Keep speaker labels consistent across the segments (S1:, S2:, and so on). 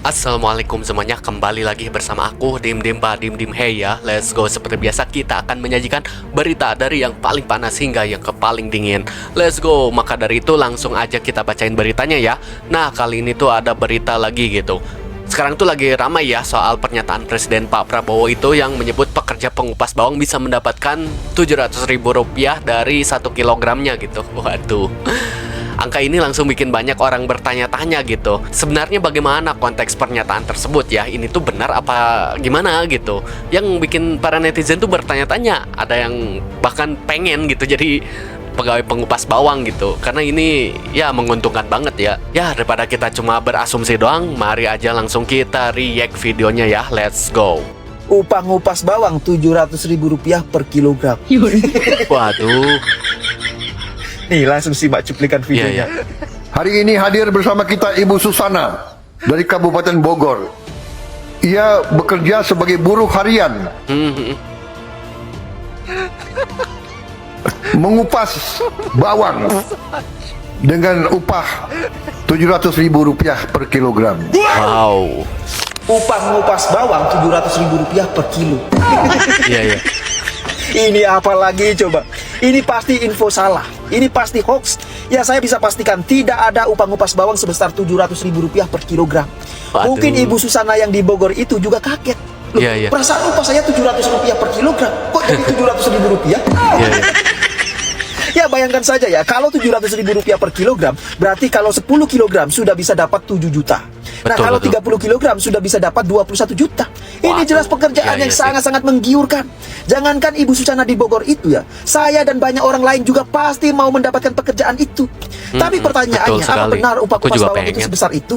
S1: Assalamualaikum semuanya, kembali lagi bersama aku Dim Dim Ba Dim Dim. Hey ya, let's go. Seperti biasa kita akan menyajikan berita dari yang paling panas hingga yang ke paling dingin. Let's go. Maka dari itu langsung aja kita bacain beritanya ya. Nah, kali ini tuh ada berita lagi gitu. Sekarang tuh lagi ramai ya soal pernyataan Presiden Pak Prabowo itu yang menyebut pekerja pengupas bawang bisa mendapatkan Rp700.000 dari 1 kilogramnya gitu. Waduh. Angka ini langsung bikin banyak orang bertanya-tanya gitu. Sebenarnya bagaimana konteks pernyataan tersebut ya? Ini tuh benar apa gimana gitu? Yang bikin para netizen tuh bertanya-tanya. Ada yang bahkan pengen gitu jadi pegawai pengupas bawang gitu. Karena ini ya menguntungkan banget ya. Ya daripada kita cuma berasumsi doang, mari aja langsung kita react videonya ya. Let's go.
S2: Upah ngupas bawang Rp700.000 per kilogram.
S1: Waduh.
S2: Nih langsung simak cuplikan videonya.
S1: Iya.
S3: Hari ini hadir bersama kita Ibu Susana dari Kabupaten Bogor. Ia bekerja sebagai buruh harian, mengupas bawang dengan upah Rp700.000 per kilogram.
S1: Wow.
S2: Upah ngupas bawang Rp700.000 per kilo.
S1: Iya.
S2: Ini apa lagi coba? Ini pasti info salah. Ini pasti hoax. Ya saya bisa pastikan tidak ada upah ngupas bawang sebesar Rp700.000 per kilogram.
S1: Waduh.
S2: Mungkin Ibu Susana yang di Bogor itu juga kaget. Loh,
S1: Iya.
S2: perasaan upah saya Rp700 per kilogram. Kok jadi Rp700.000?
S1: Iya.
S2: Ya bayangkan saja ya, kalau Rp700.000 per kilogram, berarti kalau 10 kilogram sudah bisa dapat 7 juta. Nah, kalau 30 kilogram sudah bisa dapat 21 juta. Ini
S1: Waduh.
S2: jelas pekerjaan
S1: Iya
S2: yang
S1: sih.
S2: sangat-sangat menggiurkan. Jangankan Ibu Susana di Bogor itu ya, saya dan banyak orang lain juga pasti mau mendapatkan pekerjaan itu. Tapi pertanyaannya,
S1: betul
S2: apa
S1: sekali.
S2: benar upah
S1: Aku
S2: kupas
S1: juga
S2: bawang itu
S1: pengen.
S2: sebesar itu?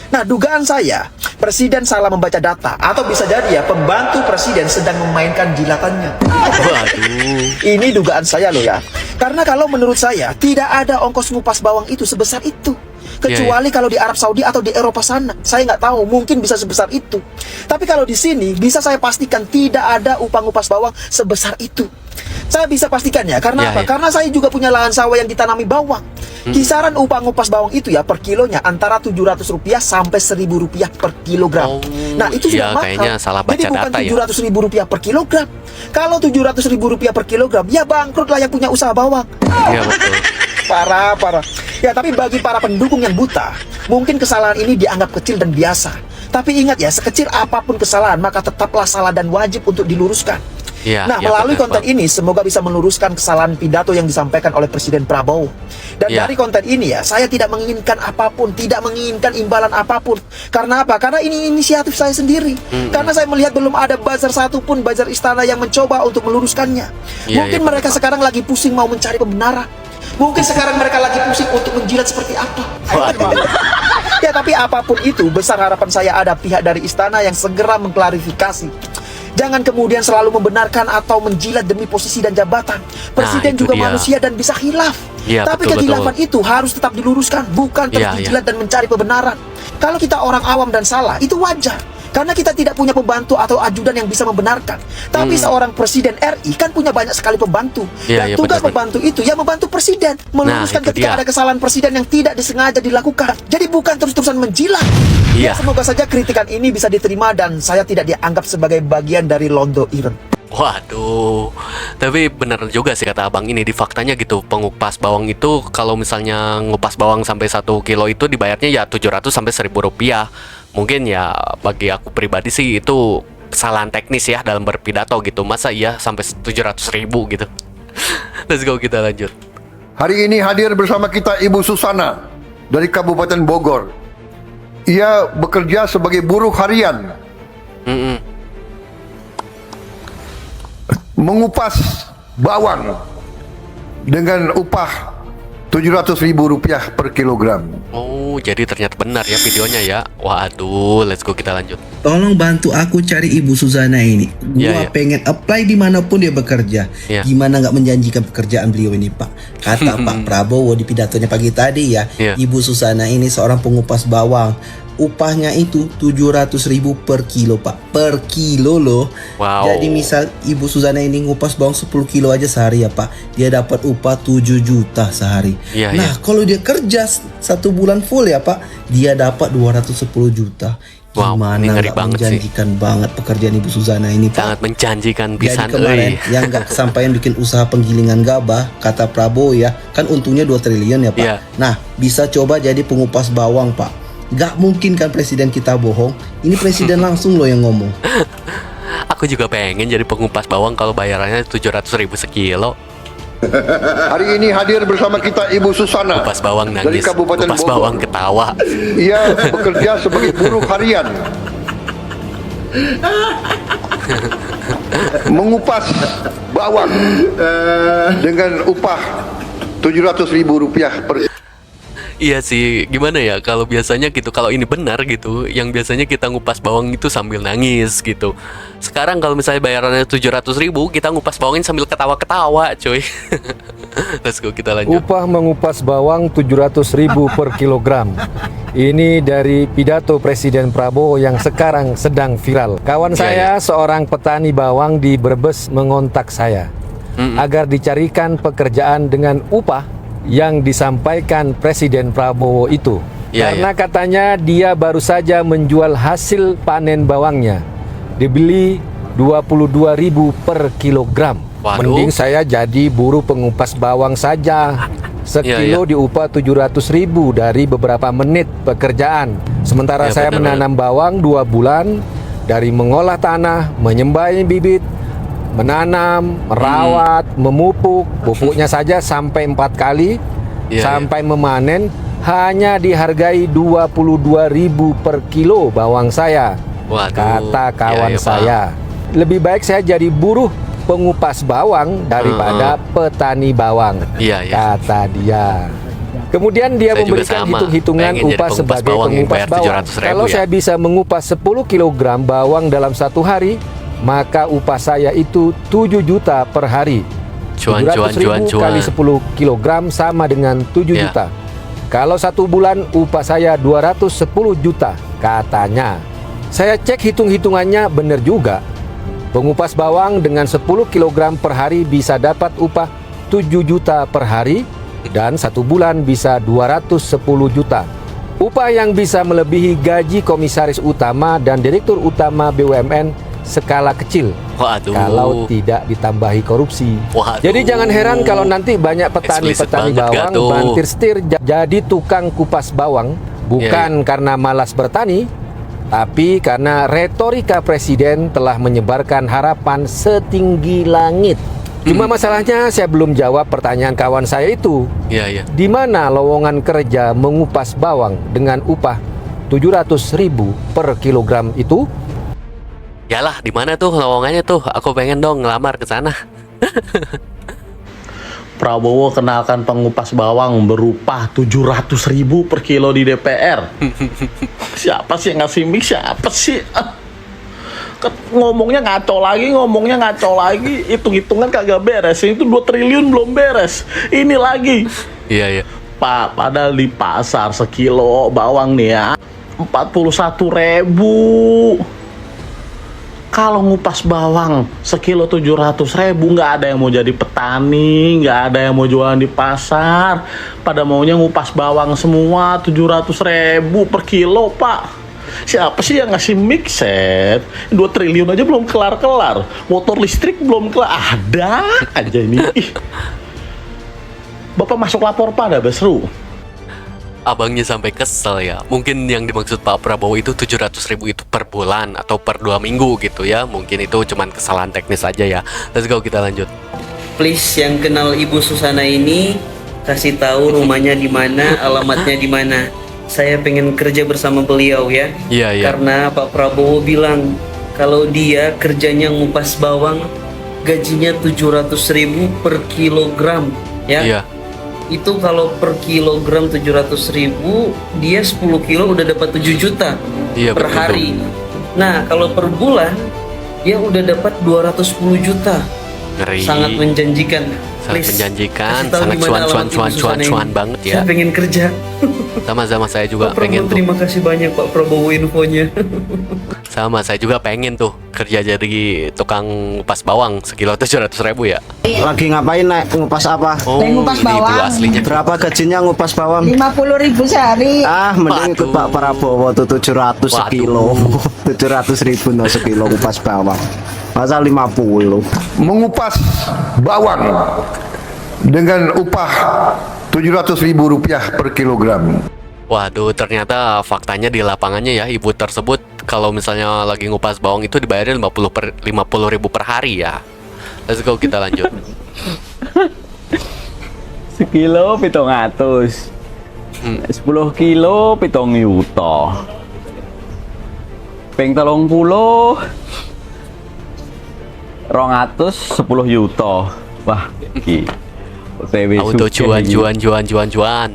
S2: Nah, dugaan saya, Presiden salah membaca data. Atau bisa jadi ya, pembantu Presiden sedang memainkan jilatannya.
S1: Waduh.
S2: Ini dugaan saya loh ya. Karena kalau menurut saya, tidak ada ongkos ngupas bawang itu sebesar itu. Kecuali kalau di Arab Saudi atau di Eropa sana. Saya nggak tahu, mungkin bisa sebesar itu. Tapi kalau di sini, bisa saya pastikan tidak ada upah ngupas bawang sebesar itu. Saya bisa pastikan ya, karena apa? Karena saya juga punya lahan sawah yang ditanami bawang. Kisaran upah ngupas bawang itu ya per kilonya antara Rp700 sampai Rp1.000 per kilogram.
S1: Oh,
S2: Nah itu
S1: iya,
S2: sudah mahal.
S1: kayaknya salah baca
S2: Jadi bukan
S1: data ya.
S2: Rp700.000 per kilogram. Kalau Rp700.000 per kilogram, ya bangkrut lah yang punya usaha bawang.
S1: Iya betul.
S2: Parah. Ya tapi bagi para pendukung yang buta, mungkin kesalahan ini dianggap kecil dan biasa. Tapi ingat ya, sekecil apapun kesalahan, maka tetaplah salah dan wajib untuk diluruskan.
S1: Iya.
S2: Nah,
S1: iya,
S2: melalui
S1: benar,
S2: konten
S1: Bang.
S2: ini semoga bisa meluruskan kesalahan pidato yang disampaikan oleh Presiden Prabowo. Dan
S1: Iya.
S2: dari konten ini ya, saya tidak menginginkan apapun, tidak menginginkan imbalan apapun. Karena apa? Karena ini inisiatif saya sendiri. Karena saya melihat belum ada buzzer satupun, buzzer istana yang mencoba untuk meluruskannya.
S1: Iya,
S2: Mungkin
S1: iya,
S2: mereka
S1: benar,
S2: sekarang lagi pusing mau mencari pembenaran. Mungkin sekarang mereka lagi pusing untuk menjilat seperti apa.
S1: Waduh.
S2: Ya tapi apapun itu, besar harapan saya ada pihak dari istana yang segera mengklarifikasi. Jangan kemudian selalu membenarkan atau menjilat demi posisi dan jabatan. Presiden
S1: itu
S2: juga
S1: dia.
S2: manusia dan bisa khilaf.
S1: Iya,
S2: Tapi
S1: betul,
S2: kekhilafan itu harus tetap diluruskan, bukan terus
S1: Iya,
S2: dijilat dan mencari kebenaran. Kalau kita orang awam dan salah, itu wajar. Karena kita tidak punya pembantu atau ajudan yang bisa membenarkan. Tapi seorang presiden RI kan punya banyak sekali pembantu.
S1: Iya,
S2: Dan
S1: iya,
S2: tugas
S1: benar,
S2: pembantu itu ya membantu presiden meluruskan
S1: itu
S2: ketika
S1: dia.
S2: ada kesalahan presiden yang tidak disengaja dilakukan. Jadi bukan terus-terusan menjilat.
S1: Iya.
S2: Ya, semoga saja kritikan ini bisa diterima dan saya tidak dianggap sebagai bagian dari Londo Event.
S1: Waduh, tapi bener juga sih kata abang ini di faktanya gitu. Pengupas bawang itu kalau misalnya ngupas bawang sampai 1 kilo itu dibayarnya ya 700 sampai Rp1.000. Mungkin ya bagi aku pribadi sih itu kesalahan teknis ya dalam berpidato gitu. Masa iya sampai 700.000 gitu. Let's go, kita lanjut.
S3: Hari ini hadir bersama kita Ibu Susana dari Kabupaten Bogor. Ia bekerja sebagai buruh harian, mengupas bawang dengan upah Rp700.000 per kilogram.
S1: Oh, jadi ternyata benar ya videonya ya. Waduh, let's go, kita lanjut.
S4: Tolong bantu aku cari Ibu Susana ini.
S1: Iya.
S4: Gua pengen apply dimanapun dia bekerja.
S1: Iya.
S4: Gimana nggak menjanjikan pekerjaan beliau ini, Pak? Kata Pak Prabowo di pidatonya pagi tadi ya,
S1: Iya.
S4: Ibu Susana ini seorang pengupas bawang. Upahnya itu 700.000 per kilo, Pak. Per kilo loh.
S1: Wow.
S4: Jadi misal Ibu Susana ini ngupas bawang 10 kilo aja sehari ya, Pak. Dia dapat upah 7 juta sehari.
S1: Iya,
S4: Nah,
S1: iya.
S4: kalau dia kerja 1 bulan full ya, Pak, dia dapat 210 juta.
S1: Wow, ini
S4: Gimana
S1: ngeri
S4: nggak
S1: banget sih.
S4: menjanjikan banget pekerjaan Ibu Suzana ini, Pak.
S1: Sangat menjanjikan
S4: Jadi
S1: pisan
S4: kemarin
S1: euy.
S4: yang nggak kesampaian bikin usaha penggilingan gabah, kata Prabowo ya, kan untungnya 2 triliun ya Pak.
S1: Iya.
S4: Nah, bisa coba jadi pengupas bawang Pak. Nggak mungkin kan presiden kita bohong. Ini presiden langsung loh yang ngomong.
S1: Aku juga pengen jadi pengupas bawang kalau bayarannya 700.000 sekilo.
S3: Hari ini hadir bersama kita Ibu Susana
S1: Kupas bawang
S3: dari
S1: nangis,
S3: Kabupaten
S1: kupas
S3: Bogor.
S1: bawang ketawa.
S3: Ia bekerja sebagai buruh harian, mengupas bawang dengan upah Rp700.000 per.
S1: Iya sih, gimana ya kalau biasanya gitu, kalau ini benar gitu, yang biasanya kita ngupas bawang itu sambil nangis gitu. Sekarang kalau misalnya bayarannya 700.000, kita ngupas bawangin sambil ketawa-ketawa, cuy. Let's go, kita lanjut.
S5: Upah mengupas bawang 700.000 per kilogram. Ini dari pidato Presiden Prabowo yang sekarang sedang viral. Kawan saya, seorang petani bawang di Brebes, mengontak saya agar dicarikan pekerjaan dengan upah yang disampaikan Presiden Prabowo itu.
S1: Iya,
S5: Karena katanya dia baru saja menjual hasil panen bawangnya, dibeli 22.000 per kilogram.
S1: Waduh.
S5: Mending saya jadi buruh pengupas bawang saja. Sekilo diupah 700.000 dari beberapa menit pekerjaan. Sementara
S1: Iya,
S5: saya
S1: benar-benar.
S5: menanam bawang 2 bulan, dari mengolah tanah, menyembai bibit, menanam, merawat, memupuk, pupuknya saja sampai 4 kali,
S1: Iya,
S5: sampai memanen, hanya dihargai 22.000 per kilo bawang saya.
S1: Waduh.
S5: Kata kawan
S1: Iya, iya,
S5: saya, lebih baik saya jadi buruh pengupas bawang daripada petani bawang.
S1: Iya, iya.
S5: Kata dia. Kemudian dia
S1: Saya juga
S5: memberikan
S1: sama.
S5: hitung-hitungan
S1: Pengen jadi
S5: upah
S1: pengupas
S5: sebagai
S1: bawang yang
S5: pengupas
S1: bayar
S5: bawang.
S1: 700.000
S5: Kalau
S1: ya.
S5: saya bisa mengupas 10 kg bawang dalam 1 hari, maka upah saya itu 7 juta per hari.
S1: Cuan,
S5: 700.000 kali 10 kg sama dengan 7
S1: Ya.
S5: juta. Kalau 1 bulan upah saya 210 juta katanya. Saya cek hitung-hitungannya benar juga. Pengupas bawang dengan 10 kg per hari bisa dapat upah 7 juta per hari dan 1 bulan bisa 210 juta. Upah yang bisa melebihi gaji komisaris utama dan direktur utama BUMN skala kecil.
S1: Waduh.
S5: Kalau tidak ditambahi korupsi.
S1: Waduh.
S5: Jadi jangan heran kalau nanti banyak
S1: Eksplisit
S5: petani-petani
S1: banget,
S5: bawang
S1: Gato.
S5: bantir setir jadi tukang kupas bawang, bukan karena malas bertani, tapi karena retorika presiden telah menyebarkan harapan setinggi langit. Cuma masalahnya saya belum jawab pertanyaan kawan saya itu.
S1: Iya, iya.
S5: Di mana lowongan kerja mengupas bawang dengan upah 700.000 per kilogram itu?
S1: Yalah, di mana tuh lowongannya tuh? Aku pengen dong ngelamar ke sana.
S6: Prabowo kenalkan pengupas bawang berupah 700.000 per kilo di DPR. Siapa sih yang ngasih mix? Siapa sih? Ngomongnya ngaco lagi, hitung-hitungan kagak beres. Itu 2 triliun belum beres. Ini lagi.
S1: Iya, iya.
S6: Pak, padahal di pasar sekilo bawang nih ya 41.000. Kalau ngupas bawang sekilo 700.000, nggak ada yang mau jadi petani, nggak ada yang mau jualan di pasar. Pada maunya ngupas bawang semua 700.000 per kilo, Pak. Siapa sih yang ngasih mixet? 2 triliun aja belum kelar-kelar. Motor listrik belum kelar. Ada aja ini. Ih. Bapak masuk lapor pada Basru.
S1: Abangnya sampai kesel ya. Mungkin yang dimaksud Pak Prabowo itu 700.000 itu per bulan atau per 2 minggu gitu ya. Mungkin itu cuman kesalahan teknis aja ya. Let's go, kita lanjut.
S4: Please yang kenal Ibu Susana ini kasih tahu rumahnya di mana, alamatnya di mana. Saya pengen kerja bersama beliau ya.
S1: Iya, iya.
S4: Karena Pak Prabowo bilang kalau dia kerjanya ngupas bawang gajinya 700.000 per kilogram ya.
S1: Iya.
S4: Itu kalau per kilogram 700.000, dia 10 kilo udah dapat 7 juta
S1: Iya,
S4: per
S1: betul.
S4: hari. Nah, kalau per bulan dia udah dapat 210 juta.
S1: Ngeri.
S4: Sangat menjanjikan.
S1: Sangat
S4: Please,
S1: menjanjikan,
S4: kasih tahu
S1: sangat
S4: di mana alamat Ibu Susana
S1: cuan
S4: ini.
S1: banget ya.
S4: Saya pengen kerja.
S1: Sama-sama, saya juga
S4: Pak
S1: pengen
S4: Prabowo,
S1: tuh.
S4: terima kasih banyak Pak Prabowo infonya.
S1: Sama, saya juga pengen tuh kerja jadi tukang ngupas bawang sekilo 700.000 ya.
S7: Lagi ngapain, Nek? Ngupas apa?
S1: Oh,
S8: Saya ngupas
S1: ini ibu
S8: bawang.
S1: aslinya.
S7: Berapa gajinya ngupas bawang?
S8: 50.000 sehari.
S7: Ah, mending ikut
S1: Waduh.
S7: Pak Prabowo tuh 700 sekilo. 700.000 no sekilo ngupas bawang. Masa 50?
S3: Mengupas bawang dengan upah Rp700.000 per kilogram.
S1: Waduh, ternyata faktanya di lapangannya ya, ibu tersebut kalau misalnya lagi ngupas bawang itu dibayarin 50.000 per hari ya. Let's go, kita lanjut.
S9: Sekilo 700. 10 kilo 7 yuta. Ping 30 210 yuta. Wah, iki. OTW
S1: Auto
S9: sugih iki.
S1: cuan.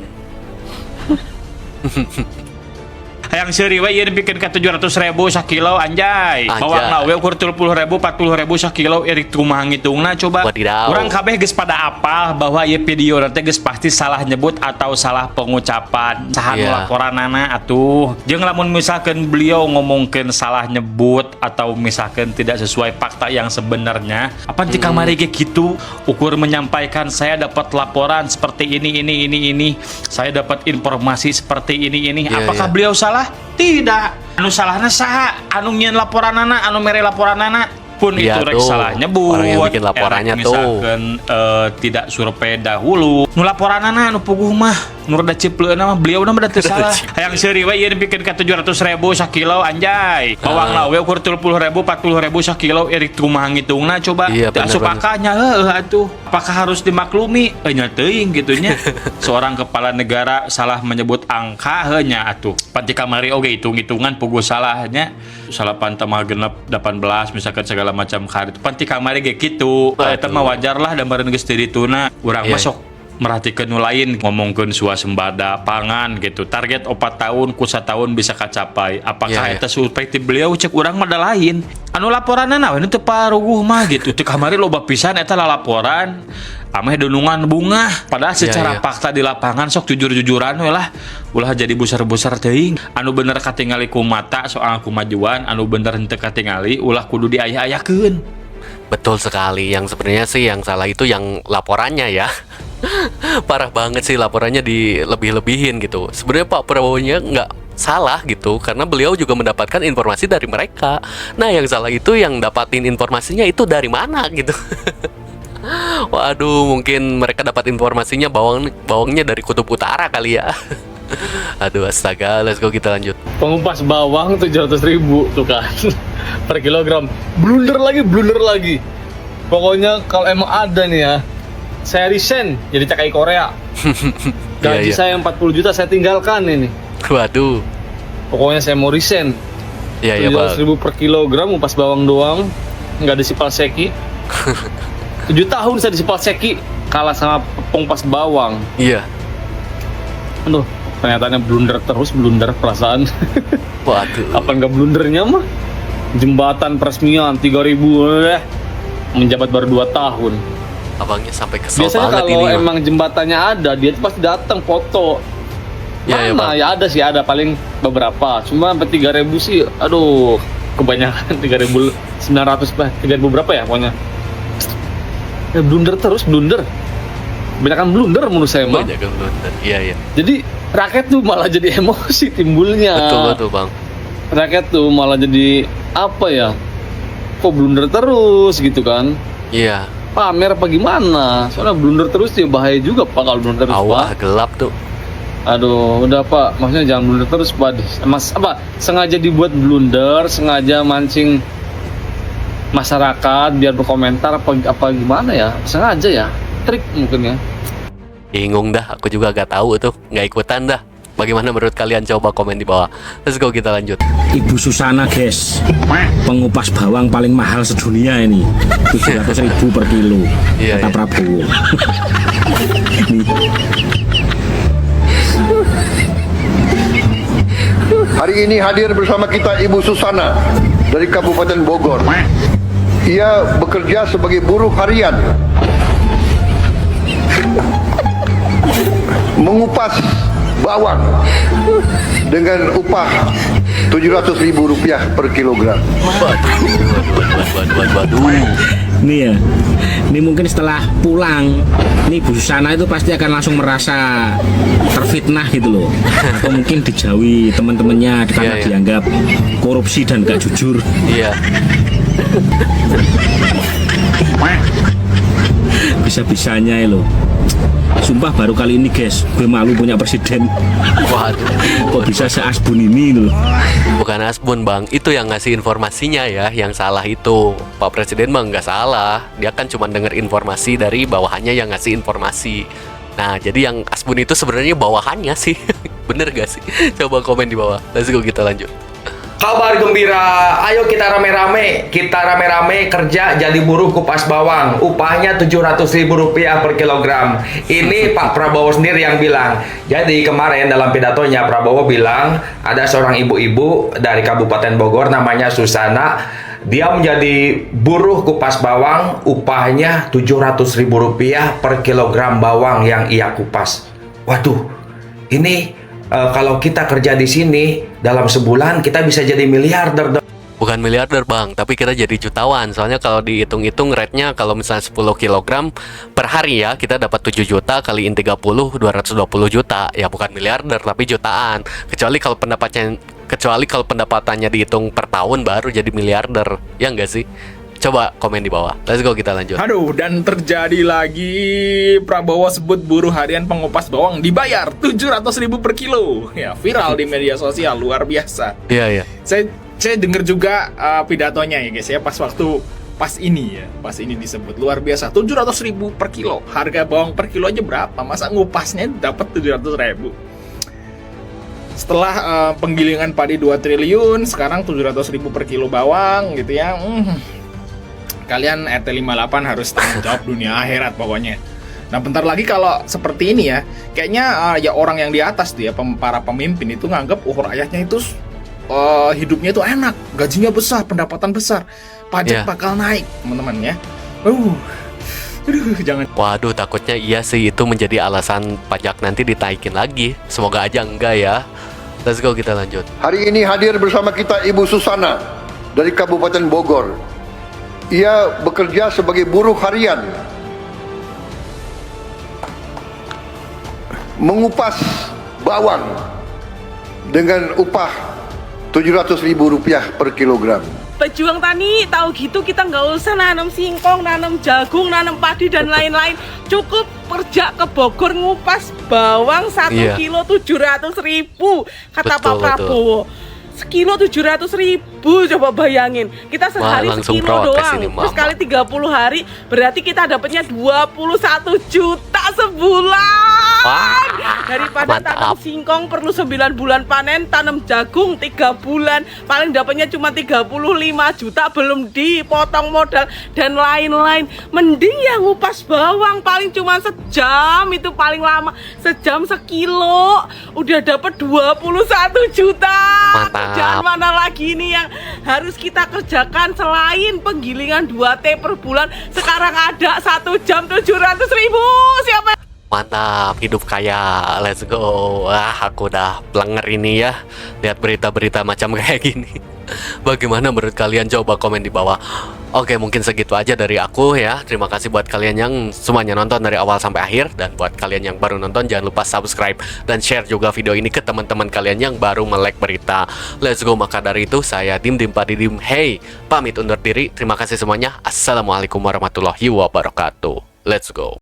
S10: Yang seuri we ieu bikin ka 700.000 sakilo anjay.
S1: Anjay.
S10: Bawang na we ukur 30.000 40.000 sakilo ieu kumaha ngitungna coba.
S1: Wadidaw.
S10: Urang kabeh geus pada apal bahwa ieu video nanti geus pasti salah nyebut atau salah pengucapan. Saha nu
S1: Iya.
S10: laporanana atuh. Jeung lamun misalkan beliau ngomongkeun salah nyebut atau misalkan tidak sesuai fakta yang sebenarnya, apa ti kamari ge kitu ukur menyampaikan saya dapat laporan seperti ini. Saya dapat informasi seperti ini.
S1: Iya,
S10: Apakah
S1: iya.
S10: beliau salah? Tidak. Anu salahna saha? Anu nyieun laporanana, anu mere laporanana pun
S1: Iya
S10: itu rek
S1: tuh,
S10: salah nyebut.
S1: orang yang bikin laporannya
S10: Erek
S1: tuh.
S10: misalkan tidak survei dahulu. Nu laporanana anu puguh mah nu rada cipleuna mah beliau mah teu salah. Hayang seuri we ieu bikin ka 700.000 sakilo anjay. Bawang na we ukur 30.000 40.000 sakilo ieu kumaha ngitungna coba.
S1: Iya,
S10: Teu
S1: bener
S10: asup
S1: banget.
S10: akanya atuh. Apakah harus dimaklumi? Nya teuing gitunya. Seorang kepala negara salah menyebut angka heunya atuh. Panti kamari oge hitung-hitungan puguh salahnya. Salapan tambah genep 18 misalkan segala macam karet. Panti kamari ge kitu. Eta mah wajar lah dan bareng geus di dituna. Urang
S1: Iya.
S10: masuk merhatikan nu lain ngomongkeun swasembada pangan gitu. Target 4 tahun ku 1 tahun bisa kacapai. Apakah
S1: Iya, iya.
S10: eta seperti beliau cek urang mah da lain. Anu laporanana we teu paruguh mah gitu. Teu kamari loba pisan eta laporan. Ameh dunungan bunga. Padahal secara
S1: iya.
S10: fakta di lapangan sok jujur-jujuran we lah. Ulah jadi besar-besar teuing. Anu bener katingali ku mata soal kemajuan, anu bener henteu katingali ulah kudu diayah-ayakeun.
S1: Betul sekali. Yang sebenarnya sih yang salah itu yang laporannya ya. Parah banget sih laporannya dilebih-lebihin gitu. Sebenarnya Pak Prabowo-nya nggak salah gitu karena beliau juga mendapatkan informasi dari mereka. Nah, yang salah itu yang dapatin informasinya itu dari mana gitu. Waduh, mungkin mereka dapat informasinya bawangnya dari kutub utara kali ya. Aduh, astaga, let's go, kita lanjut.
S6: Pengupas bawang 700.000 tuh kan per kilogram. Blunder lagi. Pokoknya kalau emang ada nih ya, saya resign jadi TKI Korea. Gaji
S1: Iya.
S6: saya 40 juta saya tinggalkan ini.
S1: Waduh.
S6: Pokoknya saya mau resign.
S1: Iya,
S6: 700.000 per kilogram ngupas bawang doang, nggak disipal seki. 7 tahun saya disipal seki, kalah sama pengupas bawang.
S1: Iya.
S6: Aduh, ternyata blunder perasaan.
S1: Waduh.
S6: Kapan nggak blundernya mah? Jembatan peresmian 3.000 menjabat baru 2 tahun.
S1: Abangnya sampai kesel
S6: Biasanya
S1: banget
S6: kalau
S1: ini. Bang.
S6: emang jembatannya ada, dia tuh pasti datang foto.
S1: Ya,
S6: Mana?
S1: ya, Bang.
S6: Ya ada paling beberapa. Cuma sampai 3.000 sih, aduh, kebanyakan 3.900 bah, 3.000 berapa ya pokoknya. Blunder terus, blunder. Kebanyakan blunder menurut saya mah.
S1: Banyak yang blunder. Iya.
S6: Jadi rakyat tuh malah jadi emosi timbulnya.
S1: Betul, Bang.
S6: Rakyat tuh malah jadi apa ya? Kok blunder terus gitu kan?
S1: Iya.
S6: Pamer apa gimana? Soalnya blunder terus ya bahaya juga Pak kalau blunder terus.
S1: Awah,
S6: Pak.
S1: gelap tuh.
S6: Aduh, udah Pak, maksudnya jangan blunder terus Pak. Mas apa? Sengaja dibuat blunder, sengaja mancing masyarakat biar berkomentar apa gimana ya? Sengaja ya? Trik mungkin ya.
S1: Bingung dah, aku juga gak tahu tuh, nggak ikutan dah. Bagaimana menurut kalian? Coba komen di bawah. Let's go, kita lanjut.
S11: Ibu Susana guys, pengupas bawang paling mahal sedunia ini, 700.000 per kilo,
S1: Iya,
S11: kata
S1: iya.
S11: Prabowo.
S3: Hari ini hadir bersama kita Ibu Susana dari Kabupaten Bogor. Ia bekerja sebagai buruh harian, mengupas bawang dengan upah Rp700.000 per kilogram.
S1: Waduh.
S11: Nih ya, ini mungkin setelah pulang, nih Bu Susana itu pasti akan langsung merasa terfitnah gitu loh, atau mungkin dijauhi teman-temannya karena
S1: Iya.
S11: dianggap korupsi dan gak jujur.
S1: Iya.
S11: Bisa-bisanya ya loh. Sumpah baru kali ini guys, gue malu punya presiden.
S1: Waduh.
S11: Kok bisa seasbun ini loh.
S1: Bukan asbun bang, itu yang ngasih informasinya ya, yang salah itu Pak Presiden mah nggak salah, dia kan cuma denger informasi dari bawahannya yang ngasih informasi. Nah jadi yang asbun itu sebenarnya bawahannya sih. Bener gak sih? Coba komen di bawah. Let's go, kita lanjut.
S8: Kabar gembira, ayo kita rame-rame kerja jadi buruh kupas bawang. Upahnya Rp700.000 per kilogram. Ini Pak Prabowo sendiri yang bilang. Jadi kemarin dalam pidatonya Prabowo bilang ada seorang ibu-ibu dari Kabupaten Bogor namanya Susana. Dia menjadi buruh kupas bawang, upahnya Rp700.000 per kilogram bawang yang ia kupas. Waduh, ini kalau kita kerja di sini dalam sebulan kita bisa jadi miliarder.
S1: Bukan miliarder bang, tapi kita jadi jutawan. Soalnya kalau dihitung-hitung rate-nya, kalau misalnya 10 kg per hari ya, kita dapat 7 juta kaliin 30, 220 juta. Ya bukan miliarder, tapi jutaan. Kecuali kalau pendapatannya dihitung per tahun baru jadi miliarder. Ya enggak sih? Coba komen di bawah. Let's go, kita lanjut.
S12: Aduh, dan terjadi lagi. Prabowo sebut buruh harian pengupas bawang dibayar 700.000 per kilo. Ya, viral di media sosial, luar biasa.
S1: Iya.
S12: Saya dengar juga pidatonya ya guys ya, pas ini disebut luar biasa 700.000 per kilo. Harga bawang per kilo aja berapa? Masa ngupasnya dapat 700.000? Setelah penggilingan padi 2 triliun, sekarang 700.000 per kilo bawang gitu ya. Kalian RT58 harus tanggung jawab dunia akhirat pokoknya. Nah bentar lagi kalau seperti ini ya, kayaknya ya orang yang di atas tuh ya, para pemimpin itu nganggap rakyatnya itu hidupnya itu enak, gajinya besar, pendapatan besar, pajak bakal naik teman-teman ya. Jangan.
S1: Waduh, takutnya iya sih itu menjadi alasan pajak nanti ditaikin lagi. Semoga aja enggak ya. Let's go, kita lanjut.
S3: Hari ini hadir bersama kita Ibu Susana dari Kabupaten Bogor. Ia bekerja sebagai buruh harian, mengupas bawang dengan upah Rp700.000 per kilogram.
S13: Pejuang tani tahu gitu, kita nggak usah nanam singkong, nanam jagung, nanam padi dan lain-lain. Cukup kerja ke Bogor ngupas bawang 1 kilo 700.000 kata Pak Prabowo. Sekilo 700.000, coba bayangin. Kita sehari sekilo doang, terus kali 30 hari, berarti kita dapatnya 21 juta sebulan. Daripada tanam singkong perlu 9 bulan panen, tanam jagung 3 bulan, paling dapatnya cuma 35 juta, belum dipotong modal dan lain-lain. Mending yang ngupas bawang paling cuma sejam, itu paling lama sejam sekilo, udah dapat 21 juta. Kerjaan mana lagi ini yang harus kita kerjakan selain penggilingan 2T per bulan? Sekarang ada 1 jam 700.000. Siapa yang...
S1: Mantap, hidup kaya. Let's go. Aku udah blenger ini ya, lihat berita-berita macam kayak gini. Bagaimana menurut kalian? Coba komen di bawah. Oke, mungkin segitu aja dari aku ya. Terima kasih buat kalian yang semuanya nonton dari awal sampai akhir. Dan buat kalian yang baru nonton, jangan lupa subscribe dan share juga video ini ke teman-teman kalian yang baru melek berita. Let's go, maka dari itu saya Dim Padidim Hey, pamit undur diri. Terima kasih semuanya. Assalamualaikum warahmatullahi wabarakatuh. Let's go.